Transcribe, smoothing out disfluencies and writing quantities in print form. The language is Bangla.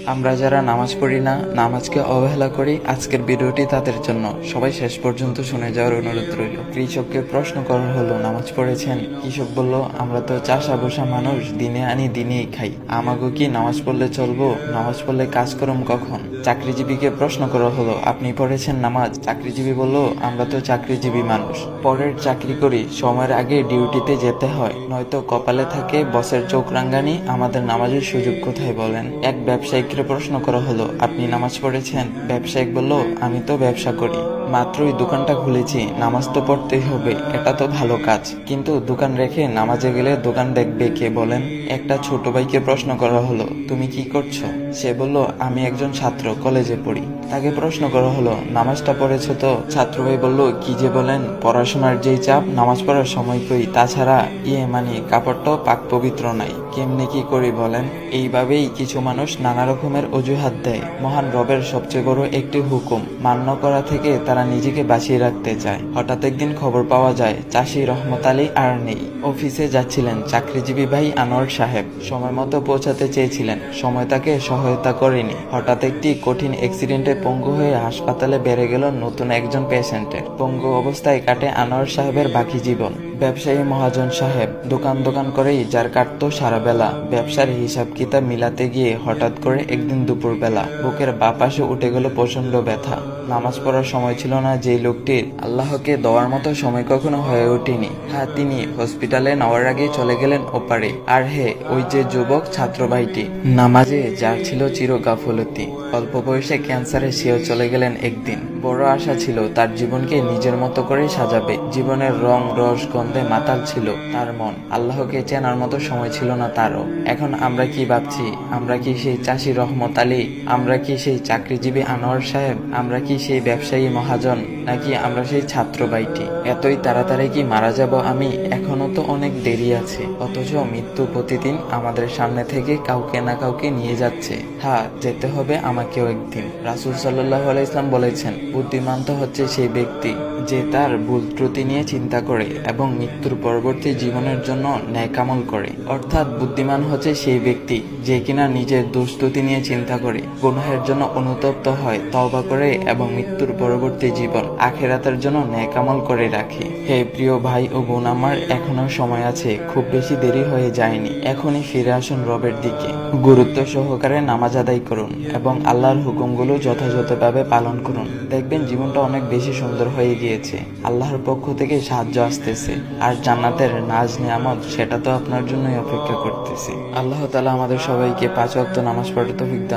আমরা যারা নামাজ পড়ি না, নামাজকে অবহেলা করি, আজকের ভিডিওটি তাদের জন্য। সবাই শেষ পর্যন্ত শুনে যাওয়ার অনুরোধ রইল। কৃষককে প্রশ্ন করা হলো, নামাজ পড়েছেন? কৃষক বলল, আমরা তো চাষা বসা মানুষ, দিনে আনি দিনেই খাই, আমাগো কি নামাজ পড়লে চলবো? নামাজ পড়লে কাজ করম কখন? চাকরিজীবীকে প্রশ্ন করা হলো, আপনি পড়েছেন নামাজ? চাকরিজীবী বলল, আমরা তো চাকরিজীবী মানুষ, পরের চাকরি করি, সময়ের আগে ডিউটিতে যেতে হয়, নয়তো কপালে থাকে বসের চোখ রাঙ্গানি, আমাদের নামাজের সুযোগ কোথায় বলেন? এক ব্যবসায়িককে প্রশ্ন করা হলো, আপনি নামাজ পড়েছেন? ব্যবসায়িক বলল, আমি তো ব্যবসা করি, মাত্রই দোকানটা খুলেছি, নামাজ তো পড়তেই হবে, এটা তো ভালো কাজ, কিন্তু দোকান রেখে নামাজে গেলে দোকান দেখবে কে বলেন? একটা ছোট ভাইকে প্রশ্ন করা হলো, তুমি কি করছো? সে বলল, আমি একজন ছাত্র, কলেজে পড়ি। তাকে প্রশ্ন করা হলো, নামাজটা পড়েছো তো? ছাত্র ভাই বলল, কি যে বলেন, পড়াশোনার যেই চাপ, নামাজ পড়ার সময় কই, তাছাড়া কাপড়টাও পাক পবিত্র নাই, কেমনে কি করি বলেন? এইভাবেই কিছু মানুষ নানা রকমের অজুহাত দেয়। মহান রবের সবচেয়ে বড় একটি হুকুম মান্য করা থেকে তারা নিজেকে বাঁচিয়ে রাখতে চায়। হঠাৎ একদিন খবর পাওয়া যায়, চাষি রহমত আলী আর নেই। অফিসে যাচ্ছিলেন চাকরিজীবী ভাই আনোয়ার সাহেব, সময় মতো পৌঁছাতে চেয়েছিলেন, সময় তাকে সহায়তা করেনি। হঠাৎ একটি কঠিন অ্যাক্সিডেন্টে পঙ্গু হয়ে হাসপাতালে বেড়ে গেল নতুন একজন পেশেন্টের। পঙ্গু অবস্থায় কাটে আনোয়ার সাহেবের বাকি জীবন। ব্যবসায়ী মহাজন সাহেব দোকান দোকান করেই যার কাটতো সারা বেলা। ব্যবসার হিসাব কিতাব মিলাতে গিয়ে হঠাৎ করে একদিন দুপুর বেলা বুকের বাঁ পাশে উঠে গেল প্রচন্ড ব্যথা। নামাজ পড়ার সময় ছিল না যেই লোকটির, আল্লাহকে দেওয়ার মতো সময় কখনো হয়ে ওঠেনি। হ্যাঁ, তিনি হসপিটালে নেওয়ার আগে চলে গেলেন ওপারে। আর হে, ওই যে যুবক ছাত্র ভাইটি, নামাজে যার ছিল চির গাফলতি, অল্প বয়সে ক্যান্সারে সেও চলে গেলেন একদিন। বড় আশা ছিল তার জীবনকে নিজের মতো করে সাজাবে, জীবনের রং রস গন্ধে মাতাল ছিল তার মন, আল্লাহকে চেনার মতো সময় ছিল না তারও। এখন আমরা কি ভাবছি? আমরা কি সেই চাষি রহমত আলী? আমরা কি সেই চাকরিজীবী আনোয়ার সাহেব? আমরা কি সেই ব্যবসায়ী মহাজন? নাকি আমরা সেই ছাত্র ভাইটি? এতই তাড়াতাড়ি কি মারা যাব আমি? এখনো তো অনেক দেরি আছে। অথচ মৃত্যু প্রতিদিন আমাদের সামনে থেকে কাউকে না কাউকে নিয়ে যাচ্ছে। হ্যাঁ, যেতে হবে আমাকেও একদিন। রাসূল সাল্লাল্লাহু আলাইহি ওয়াসাল্লাম বলেছেন, বুদ্ধিমান তো হচ্ছে সেই ব্যক্তি যে তার ভুল ত্রুটি নিয়ে চিন্তা করে এবং মৃত্যুর পরবর্তী জীবনের জন্য ন্যায় কামল করে। অর্থাৎ বুদ্ধিমান হচ্ছে সেই ব্যক্তি যে কিনা নিজের দুষ্কৃতি নিয়ে চিন্তা করে, গুনাহের জন্য অনুতপ্ত হয়, তওবা করে এবং মৃত্যুর পরবর্তী জীবন আখিরাতের জন্য ন্যায় কামল করে রাখে। হে প্রিয় ভাই ও বোন আমার, এখনো সময় আছে, খুব বেশি দেরি হয়ে যায়নি। এখনই ফিরে আসুন রবের দিকে, গুরুত্ব সহকারে নামাজ আদায় করুন এবং আল্লাহর হুকুমগুলো যথাযথভাবে পালন করুন। দেখবেন জীবনটা অনেক বেশি সুন্দর হয়ে গিয়েছে। আল্লাহর পক্ষ থেকে সাহায্য আসতেছে, আর জান্নাতের নাজ নিয়ামত সেটা তো আপনার জন্যই অপেক্ষা করতেছে। আল্লাহ তাআলা আমাদের সবাইকে 5 ওয়াক্ত নামাজ পড়ার তৌফিক দান